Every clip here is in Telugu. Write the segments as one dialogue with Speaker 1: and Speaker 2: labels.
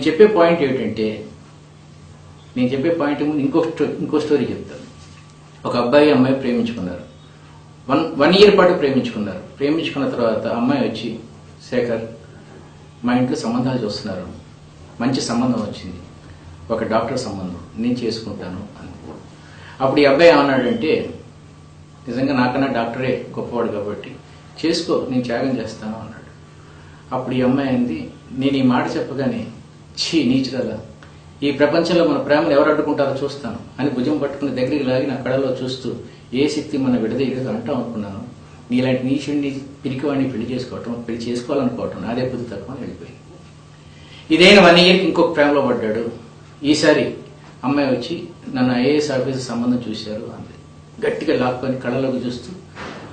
Speaker 1: చెప్పే పాయింట్ ఏమిటంటే నేను చెప్పే పాయింట్ ముందు ఇంకో స్టోరీ చెప్తాను. ఒక అబ్బాయి అమ్మాయి ప్రేమించుకున్నారు. వన్ ఇయర్ పాటు ప్రేమించుకున్నారు. ప్రేమించుకున్న తర్వాత అమ్మాయి వచ్చి, శేఖర్ మా ఇంట్లో సంబంధాలు చూస్తున్నారు, మంచి సంబంధం వచ్చింది, ఒక డాక్టర్ సంబంధం, నేను చేసుకుంటాను అని. అప్పుడు ఈ అబ్బాయి ఏమన్నాడంటే, నిజంగా నాకన్నా డాక్టరే గొప్పవాడు కాబట్టి చేసుకో, నేను త్యాగం చేస్తాను అన్నాడు. అప్పుడు ఈ అమ్మాయి అంది, నేను ఈ మాట చెప్పగానే నీచురాలా, ఈ ప్రపంచంలో మన ప్రేమను ఎవరు అడ్డుకుంటారో చూస్తాను అని భుజం పట్టుకుని దగ్గరికి లాగి నా కళలో చూస్తూ ఏ శక్తి మన విడదీయలేదు అంటాం అనుకున్నాను. నీలాంటి నీచుడిని పిరికివాడిని పెళ్లి చేసుకోవాలనుకోవటం నాదే బుద్ధి తక్కువ అని వెళ్ళిపోయింది. ఇదైన 1 ఇయర్కి ఇంకొక ప్రేమలో పడ్డాడు. ఈసారి అమ్మాయి వచ్చి నన్ను ఐఏఎస్ ఆఫీసర్ సంబంధం చూశారు అంది. గట్టిగా లాక్కొని కళ్ళలోకి చూస్తూ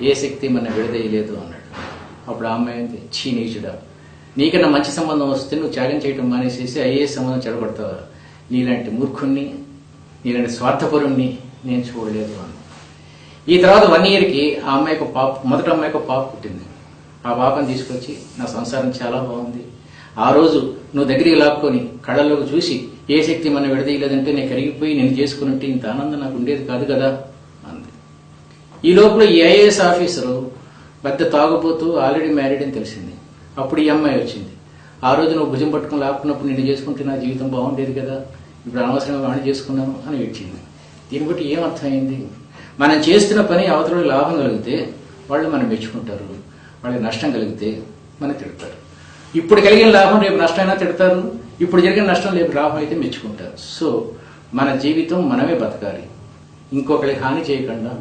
Speaker 1: ఏ శక్తి మన విడదీయలేదు అన్నాడు. అప్పుడు ఆ అమ్మాయి అంది, నీచుడా, నీకన్నా మంచి సంబంధం వస్తే నువ్వు త్యాగం చేయడం మానేసేసి ఐఏఎస్ సంబంధం చెడగొడతావా? నీలాంటి మూర్ఖుణ్ణి, నీలాంటి స్వార్థపరుణ్ణి నేను చూడలేదు అని. ఈ తర్వాత 1 ఇయర్కి ఆ అమ్మాయికి మొదటి అమ్మాయికి పాప పుట్టింది. ఆ పాపను తీసుకొచ్చి నా సంసారం చాలా బాగుంది, ఆ రోజు నువ్వు దగ్గరికి లాక్కొని కళ్ళలోకి చూసి ఏ శక్తి మన విడదీయలేదంటే నేను కరిగిపోయి నేను చేసుకున్నట్టు ఇంత ఆనందం నాకు ఉండేది కాదు కదా అంది. ఈ లోపల ఈ ఐఏఎస్ ఆఫీసరు పెద్ద తాగుపోతూ ఆల్రెడీ మ్యారీడ్ అని తెలిసింది. అప్పుడు ఈ అమ్మాయి వచ్చింది, ఆ రోజు నువ్వు భుజం పట్టుకుని లాక్కున్నప్పుడు నిన్ను చేసుకుంటే నా జీవితం బాగుండేది కదా, ఇప్పుడు అనవసరంగా వాణి చేసుకున్నాను అని ఏడ్చింది. దీన్ని బట్టి ఏం అర్థమైంది? మనం చేస్తున్న పని అవతల లాభం కలిగితే వాళ్ళు మనం మెచ్చుకుంటారు, వాళ్ళకి నష్టం కలిగితే మనం తిడతారు. ఇప్పుడు కలిగిన లాభం రేపు నష్టమైనా తిడతారు, ఇప్పుడు జరిగిన నష్టం రేపు లాభం అయితే మెచ్చుకుంటారు. సో మన జీవితం మనమే బతకాలి, ఇంకొకరికి హాని చేయకుండా,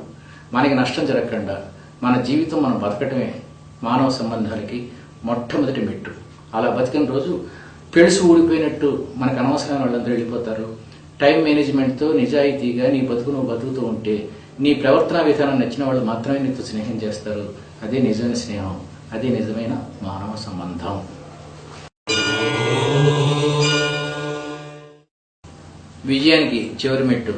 Speaker 1: మనకి నష్టం జరగకుండా మన జీవితం మనం బతకటమే మానవ సంబంధాలకి మొట్టమొదటి మెట్టు. అలా బతికిన రోజు పెళుసు ఊడిపోయినట్టు మనకు అనవసరమైన వాళ్ళందరూ వెళ్ళిపోతారు. టైం మేనేజ్మెంట్తో నిజాయితీగా నీ బతుకు నువ్వు బతుకుతూ ఉంటే నీ ప్రవర్తన విధానం నచ్చిన వాళ్ళు మాత్రమే నీతో స్నేహం చేస్తారు. అదే నిజమైన స్నేహం, అదే నిజమైన మానవ సంబంధం. విజయానికి చివరి మెట్టు